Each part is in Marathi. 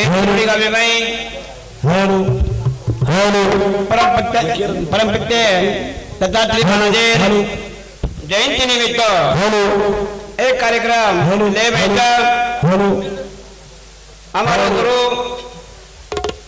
का विवाही परम पित्ते दत्तात्रेय महाराज जयंती निमित्त एक कार्यक्रम ले बैठक हमारे गुरु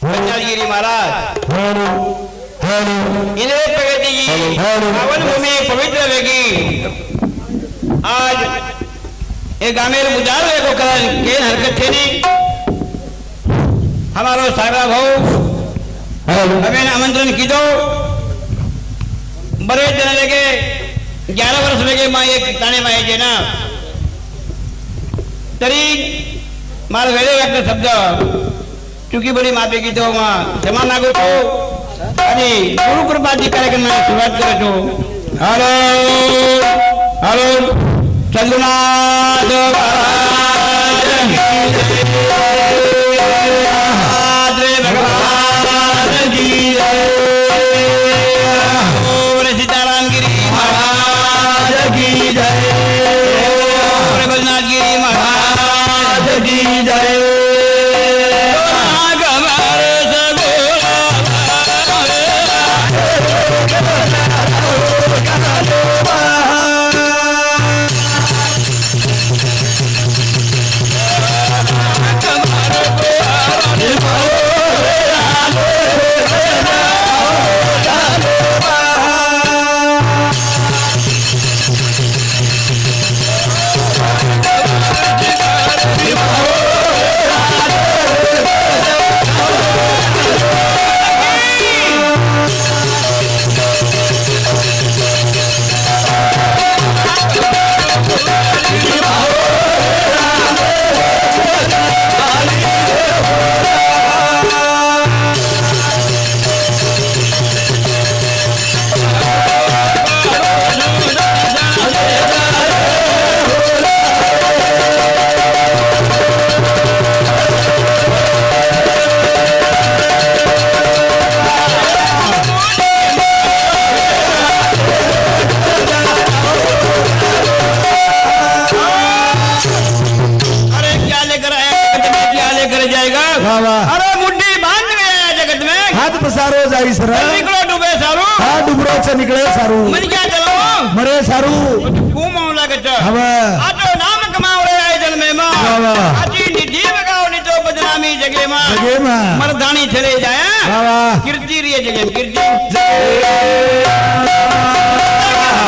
पंचालगिरी महाराज इन्हें प्रगति की पावन भूमि पवित्र वेगी आज एक गामेर बुझार को कर के हरकत थे नहीं हमारो सारा भाव हमें आमंत्रण की दो बड़े दिन लगे 11 वर्ष लगे माँ एक ताने माए जे ना तरी मार वेळे वाटलं शब्द चुकी बड़ी माफी की तो माँ क्षमा मागो तो आणि गुरु कृपाची कार्यक्रमाला सुरुवात करतो हॅलो हॅलो चंद्रनाथ भगवान की जय सीताराम गिरी महाराज की जय बलनाथ गिरी महाराज की जय अरे मुट्ठी बांध गया जगत में हाथ पसारो जाई सर निकलो डूबे सारू हां डुबरो से निकले सारू मन क्या चलो मरे सारू घूमो लागत हवा आजो नाम कमाओ रे आए जन्म में मां आजी निधि लगाओ नि तो बदनामी जगे मां मर्दानी चले जाए कीर्ति रे जगे कीर्ति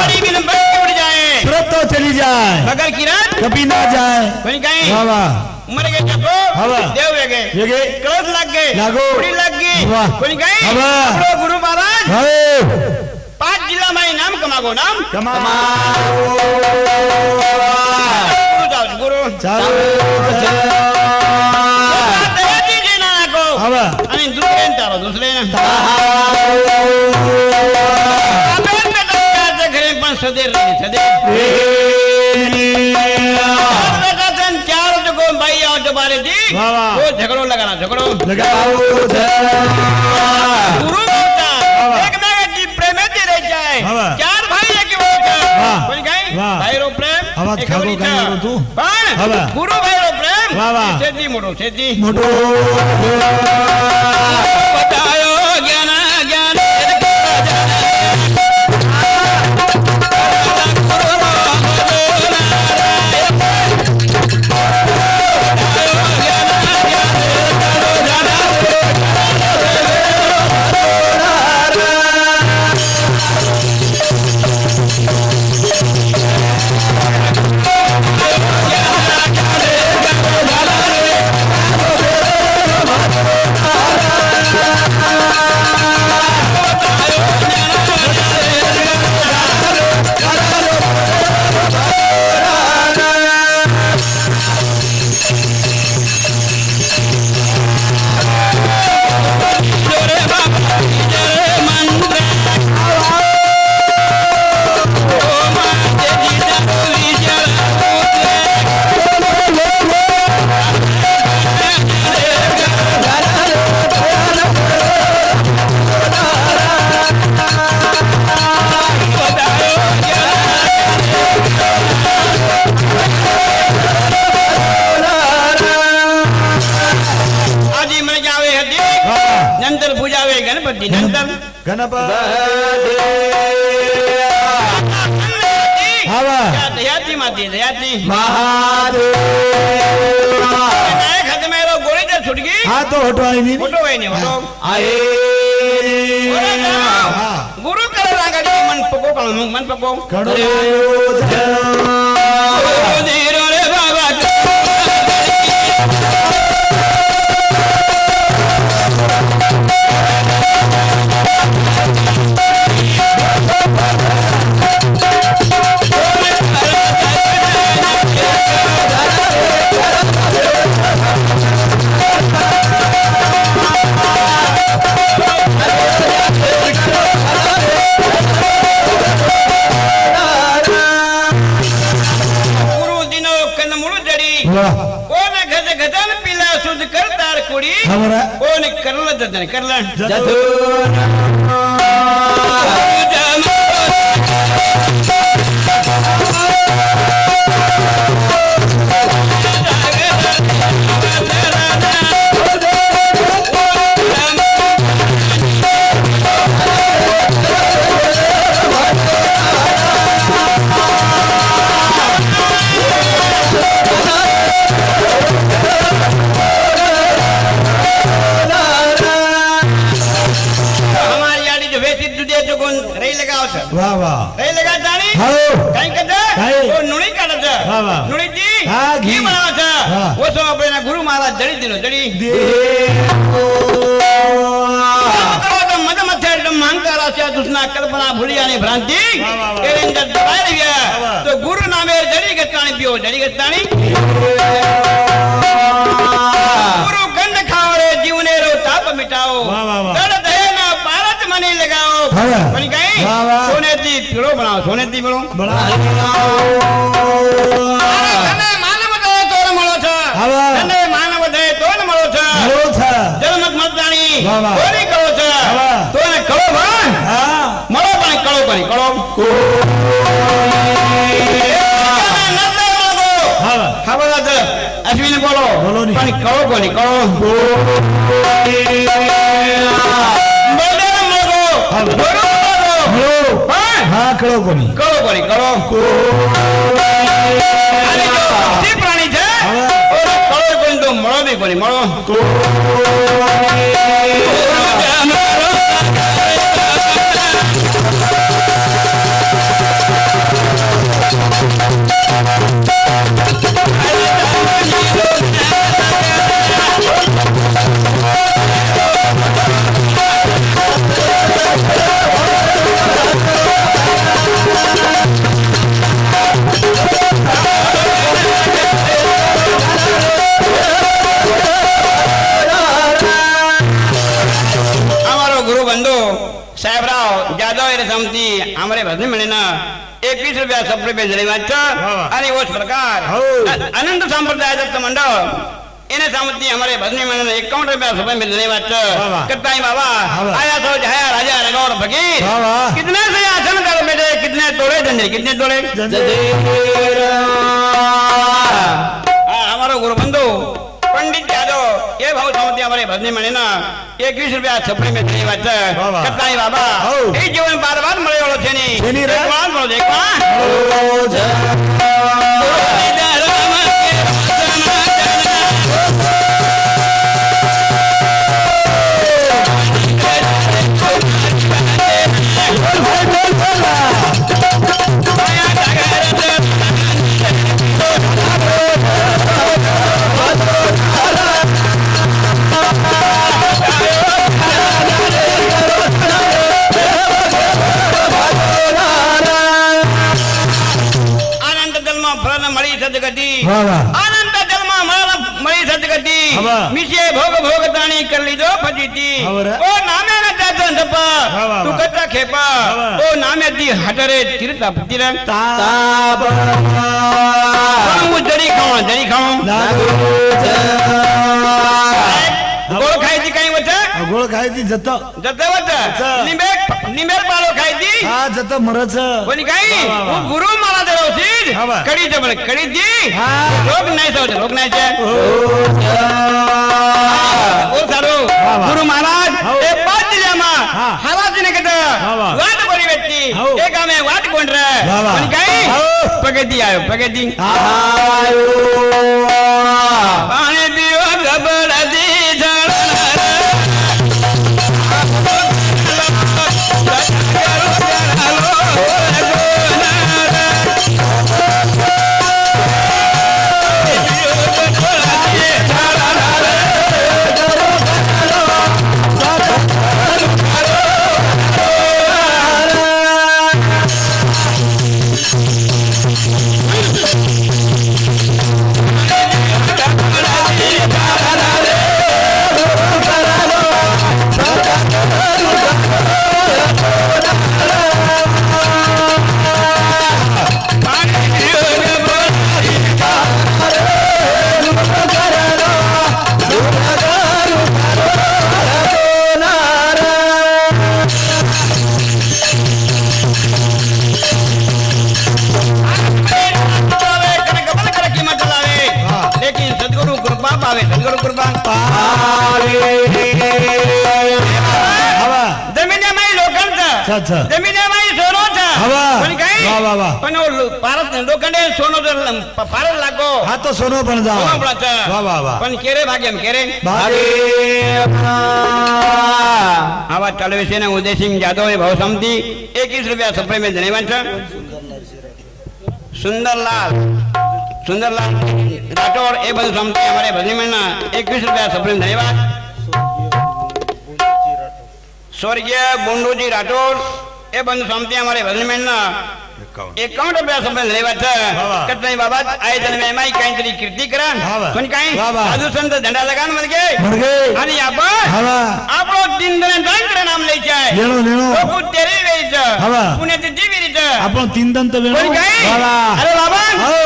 बड़ी बिन बढ़ जाए सुरत तो चली जाए मगर किरण कभी ना जाए कोई कहीं मर गए चपो देव गए क्रोध लग गए उड़ी लग गई कोई गई गुरु महाराज 5 जिला में नाम कमागो नाम गुरु दूसरे सदैव भाई और दोबारे जी वो झगड़ो लगाना झगड़ो लगाओ गुरु बोलता एक मेरे जी प्रेम में रह जाए 4 भाई एक बोलता कोई गई भाई रो प्रेम एक खागो गायो तू पण गुरु भाई रो प्रेम सेजी मोटो बतायो ज्ञान ज्ञान गणपती हवा दयाती माती दयाती महादेव नाही खाते मेरो गोळी तर सुटगी हा तो हटवाय मी फोटो आहे नाही फोटो आहे गुरु करे लागाडी मन पको काढू मग मन पको कडो धीरो रे बाबा कोण गज गजान पिला सुध करतार कोडी कोण करलं तर करलं वाह वाह काही लगा जाणी हो काही कदा तो नुळी काढायचं नुळीची हा घी बनावायचं ओसो आपल्याला गुरु महाराज जडी दिलो जडी मध मथे महांकाराच्या दुसना कल्पना भुली आणि भ्रांती एरेंजर दबाय गया तो गुरु नामे जडी घेतानी पिओ जडी घेतानी गुरु गंध खाओ जीवने रो ताप मिटाओ दड दहेना पारत मनी लगाओ पण काय सोन्याची पिळो बनाव सोन्याची पिळो मानव दे तोन मळो छ जन्मत मतदानी कोणी कळो छ तोने कळो मळो पण कळो पण कळो अश्विनी बोलो पण कळो कोणी कळो हा कळो कोणी कळो प्राणी છે કળો કોની તો મળો બી કોની મળો साहेबराव जाधव समती आम्हाला भजनी म्हणे ना 21 रुपया सब रुपये जरी वाटतं आणि वो प्रकार अनंत संप्रदाय दत्त मंडळ એને સામતી हमारे भजनी में 51 रुपया सब मिल रहे बात करता ही बाबा आया तो जया राजा रगौर फकीर कितने से आसन कर बैठे कितने तोड़े जंजीर कितने तोड़े हमारा गुरु बंधु पंडित यादव ये भाव सामती हमारे भजनी में ना 21 रुपया छपड़ी में जरी बात करता ही बाबा ये जीवन बार-बार मरे वालो छे नी देखवान बोलो देखवान आनंद जन्म मळी सदगती मिशे भोग भोगताणी कर लीधो फजिती ओ नामे न जातो धप तू कचा खेपा ओ नामे दी हटरे तीर्थ तीर ताब जरी खाऊ गोळ खायची काही वच गोळ खायची जत वच निंबे पालो खायची हा जत मरच कोणी काही वा, वा, वा. गुरु मला देवशील हा, वा. कडी जबळ कडी दी हा. रोग नाही सवत रोग नाही छे ओ सारो वा, वा. गुरु महाराज हो. ए पाच दिल्यामा हा. हराजीने कद वा, वा. वाट बरी व्यक्ती हो. ए गामे वाट कोण रे वा, वा. कोणी काही हो. प्रगती आयो प्रगती आयो पाणी पिओ गबड दी सद्गुरु कृपा पावे सद्गुरु कृपा हवा जमिन्या माई लोकांचा अच्छा जमिन्या माई सोनोचा हवा. पण काही वा, वा, वा. पण भारत लोखंडे सोनो जर फारच लागो हा तो सोनो पण जा सोनोपडाचा. वा वा वा पण केरे भाग्यम केरे भागे आवा टेलिव्हिजन उदय सिंह जाधव हे भाऊ समती 21 रुपया सप्रे में धन्यवाद सुंदरलाल राठौर ए बंधु समती हमारे भजनी में 21 रुपया सप्रे में धन्यवाद स्वर्गीय बोंडूजी राठौर ए बंधु समती हमारे भजनी में 51 रुपया सप्रे में धन्यवाद कतई बाबा आए जन में माई काहीतरी कीर्ती करा पण काय साधू संत झंडा लगान मत गे आणि आपण हवा आपलो 3 जण दांकडे नाम लेचे आहे लेणो लेणो प्रभू तेरे वेच हवा. पुण्याचे जीविरीच आपण तीन दंत वेणू पण काय वा अरे बाबा हो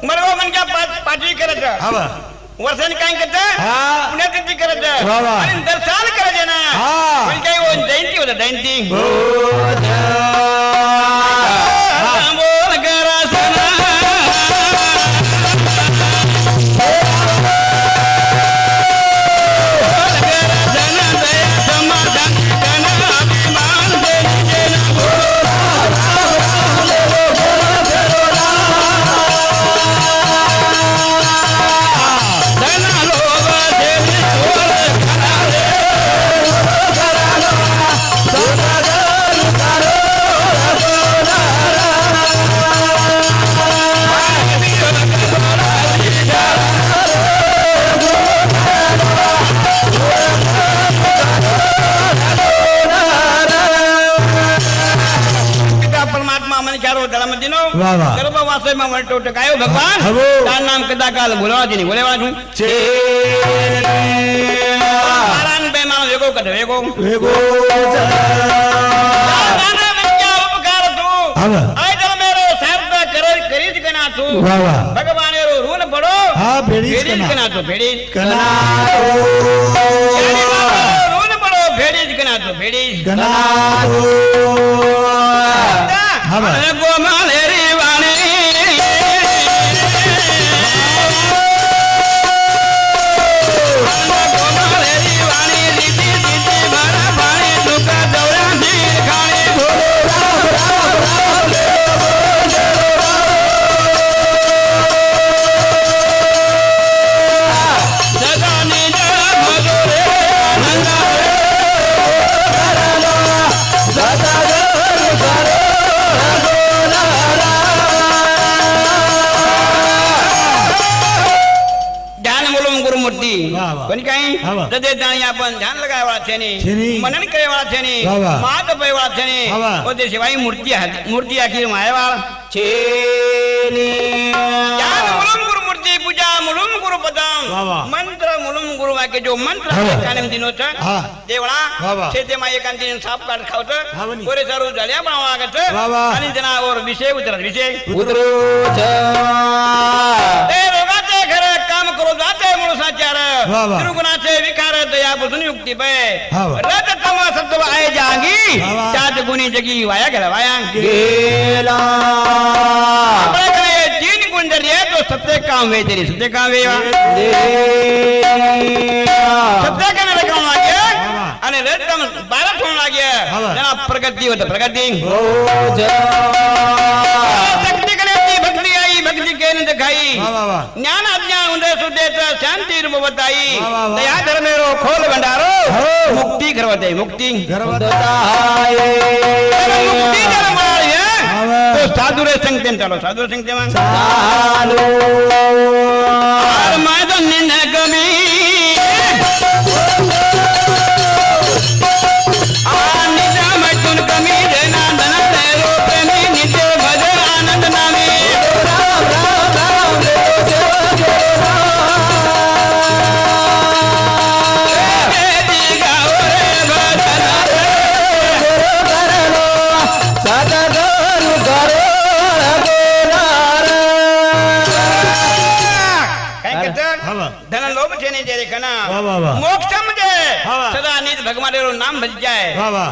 मरवा मन क्या पाठी करत हवा वर्षान काय करत हा. पुण्याचे जी करत वा, वा. आणि दर्शन करायचे ना हा. पण काय वो जयंती होता जयंती बोल करा सना वा, वा. गर्भवास में मरतो टकायो भगवान हवो. तार नाम कदा काल बोलवा दी बोलेवा छू चे मारान बेमान वेगो कद वेगो वेगो दाना में क्या उपकार तू हवा. आय जल मेरो सार्थ करीज कना तू वा, वा. भगवान रो रून पड़ो हा भेडीच भेड़ीज कना. कना तू भेड़ीज कना रून पड़ो भेड़ीज कना तू भेड़ीज कना हवा. गोमाले रे वाणे गोमाले रे वाणे दीदी दीदी भरा भाणे दुका दौरा धीर खाणे भोले राम राम राम सदा निज भगोरे नंदा सदा गुरुमूर्ति वाह, वाह. कोणी काही हा, वाह. हृदय दाणी आपण ध्यान लगायवाळा છે છે ની ની. मनन કરેવાળા છે ની વાહ, વાહ. માત પૈવાળા છે ની હા, વાહ. ઓતે સિવાય મૂર્તિ આખી માયવાળ છે ની જ્ઞાન મૂલમ ગુરુમૂર્તિ પૂજા મૂલમ ગુરુપદમ વાહ, વાહ. મંત્ર મૂલમ ગુરુ વાક્ય જો મંત્ર હા, વાહ. કાનમ દિનો છે હા. દેવળા વાહ, વાહ. છે તેમાં એકાંતી સાપ કાઢ ખાવત હા, વની. ઓરે સારું જલ્યા બનાવવા આગત વાહ, વાહ. અને તેના ઓર વિષય ઉતરત વિષય ઉતરો એ રોગાતે ઘરે કામ કરો જાતે મૂળ સાચાર वाह, वाह. गुरुगुणाचे विकार दया बुधून युक्ती पे हा, वाह. रज तम सत्व आहे जागी वाह, वाह. त्यात गुणी जगी वाया गेला वाया गेला आपल्याकडे तीन गुण जरी आहे तो सत्य काम वे तरी सत्य काम वे सत्य करणारे काम लागे आणि रजतम 12 होऊन लागे हा, वाह. त्यांना प्रगती होत प्रगती हो शक्ती करण्याची भक्ती आई भक्ती केन खाई वा वा वा ज्ञान अज्ञान उदय सुदेत शांती रूपवताई वा, वा, वा. दया धर्मेरो खोल भंडारो हो. मुक्ती घरवते मुक्ती गर्वात मुक्ती जर मिळाली वा, वा. तो साधू रे संगतेन चालो साधू रे संगते मग चालो आर माझं निंद कमी आणि जामतून कमी देना धन देरो प्रेमी नित्य भज आनंद नामे राम राम राम वेदी गाओ रे भजन काय करतात हवा. धन लोभ छेने जे रे कना वा, वा, वा. मोक्ष म्हणजे हवा. सदा नित भगवान रो नाम भज जाय वा वा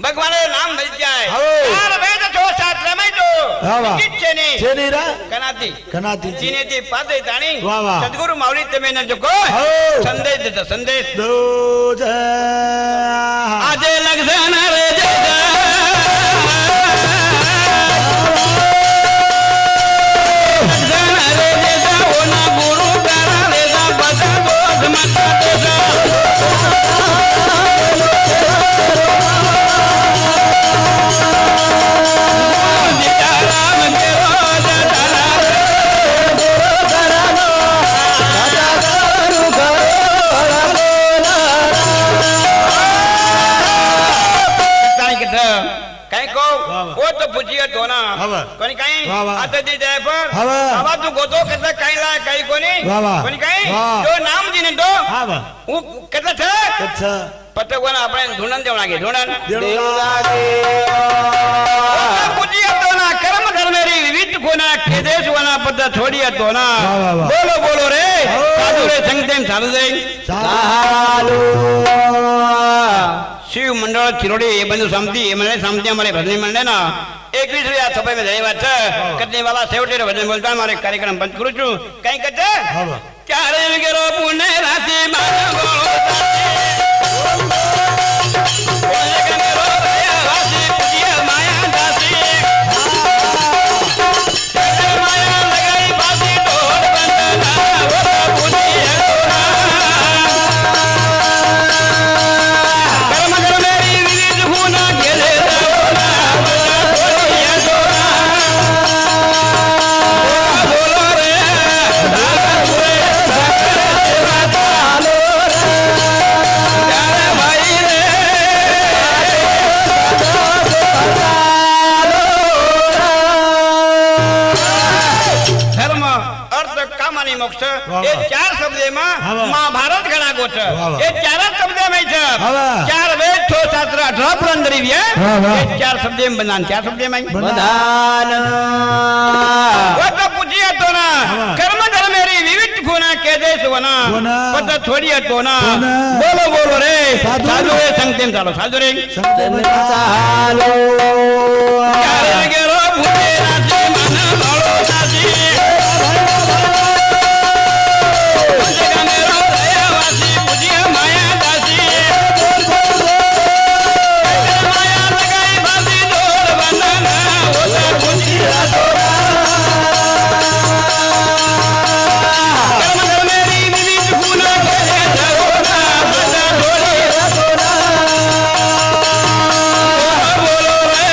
भगवान रो नाम भज जाय हो. चार वेद छो शास्त्र में हवा. तो छेने छेनीरा कनाती कनाती चीने ती पादे ताणी वा, वा. सद्गुरु माऊली तमे न जको हो. संदेश देता संदेश दोज आजे लगन रे जग लगन रे जग ओना गुरु करा रे जा बजा दोष मत देसा राम के रोज काय को वा, वा. वो तो पूछिए तो ना हवा. कोणी काही वा, वा. आता ती जाय पर हवा. बाबा तू गोतो कसं काही ला काही कोणी वा, वा. कोणी काही वा. तो नाम दिने तो हा वा હું કેટલા છે अच्छा પતંગોને આપણે ધૂણન દેવા લાગે ધૂણન देणू लागे પૂજી હતો ના કર્મ ધર્મેરી વિવિધ કોના કેદેશ વના પદ છોડી હતો ના વાહ, વાહ, વાહ. બોલો બોલો રે હો. સાધુ રે સંગતેમ સાધુ દઈ ચાલો શિવ મંડળ ચિરોડી એ બધું સમજી એ મને સમજી અમારે ભજની મંડળ ના 21 સભાઈ માં જઈ વાત છે કદની વાલા સેવટેર ભજન બોલતા મારે કાર્યક્રમ બંધ કરું છું કઈ કહેતે હા વા ક્યારે ગેરો પુણે રાતે માન બોલો બોલે કે મેરો રયા વાસી પૂજ્ય માયા દાસી જય માયા લગાઈ બાસી ઢોલ બંધના ઓલા પૂજ્ય કર્મ મેરી વિવિધ ગુના ગેલે રાવના પૂજ્ય બોલો રે ભાઈ રે ધર્મ અર્થ કામ અને મોક્ષ વાહ, એ વાહ. ચાર શબ્દમાં હા, વાહ. મહાભારત ઘણા ગોઠ વાહ, વાહ. એ ચાર જ શબ્દમાં છે હા, વાહ. ચાર વેદ છો શાસ્ત્ર 18 પુરાણ ધરી વાહ, વાહ. એ ચાર શબ્દમાં બનાન ચાર શબ્દમાં બધાન वो तो पूछिए तो ना हाँ। कर्म धर्मेरी विविध गुना केदेश वना वना। पता छोड़िए तो ना वना। बोलो बोलो रे साधु। साधु रे संगतेम चालो साधु रे સંગતે ચાલો क्यारे गेरो भूते राजी मन भलो राजी जगा मेरो दया वासी पूजिए माया दासी माया लगाई बासी डोर बंधना ओसा पूजिए कर्म धर्मेरी विविध गुना केले जगोना बजा ढोली बोलो रे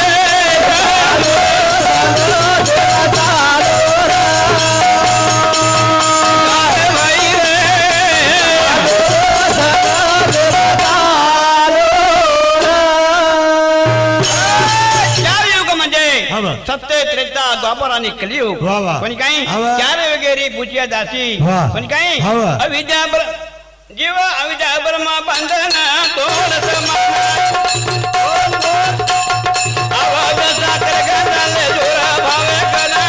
भाई रे चार युग म्हणजे हा बा. सत्य त्रेता द्वापर आणि कलियुग वा वा. कोणी काही हा बा. चार वगैरे पूज्य दासी वा. कोणी काही हा बा. अविद्या जीव अविद्या ब्रह्मा बंधन तोड आवाज साखर गंधाले जोरा भावे कना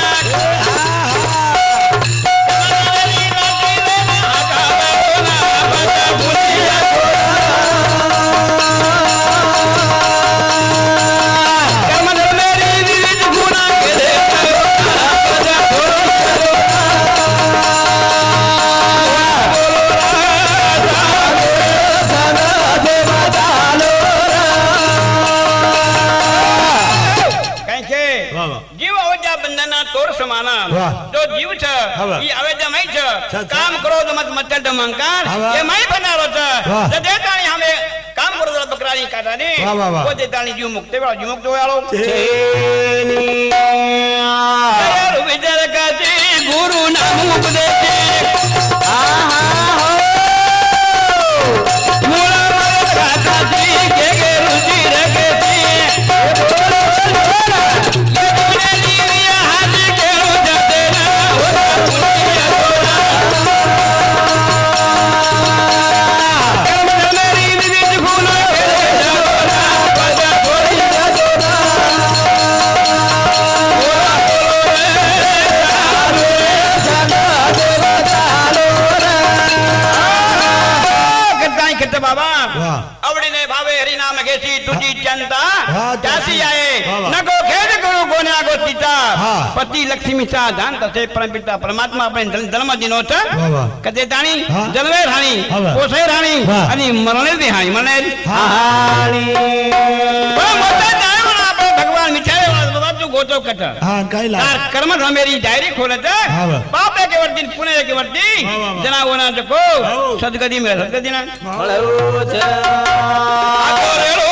आका बाबोना છે વાહ, વાહ. જીવ અવજા બંધનના તોર સમાના વાહ. જો જીવ છે હવે. ઈ અવેજમય છે છે. કામ કરો તો મત મત દમંકાર હવે. એ મય બનારો છે વાહ. તે દેતાણી સામે કામ કરો તો બકરાની કાઢાની વાહ, વાહ, વાહ. ઓ દેતાણી જીવ મુક્ત વાળો જીવ મુક્ત વાળો વિચાર કાચી ગુરુ નામ ઉપદેશે મૂળા મારા કાકાજી કે રુચિ રખે છે બાબા વાહ. આવડીને ભાવે હરિનામ ઘેસી તુજી ચંતા હા, ચાસી આયે વાહ, વાહ. નગો ખેદ ગુરુ કોને આગો પિતા હા. પતિ લક્ષ્મી સા જાન તસે પરમ પિતા પરમાત્મા આપણે જન્મ દિનો છે વાહ, વાહ. કદે તાણી હા. જલવે રાણી હા, વાહ. કોસે રાણી વાહ. અને મરણે દી હાણી મરણે હાણી. મોટા દાયમણ આપણે ભગવાન મીઠાઈ વાળા બધું ગોતો કટ હા કઈ લા તાર કર્મ રમેરી ડાયરી ખોલે છે હા, વાહ. બાપે કે વર્તી પુણે કે વર્તી વાહ, વાહ, વાહ. જનાવો ના જકો હા. સદગદી મે સદગદી ના મળવું છે આખો રેડો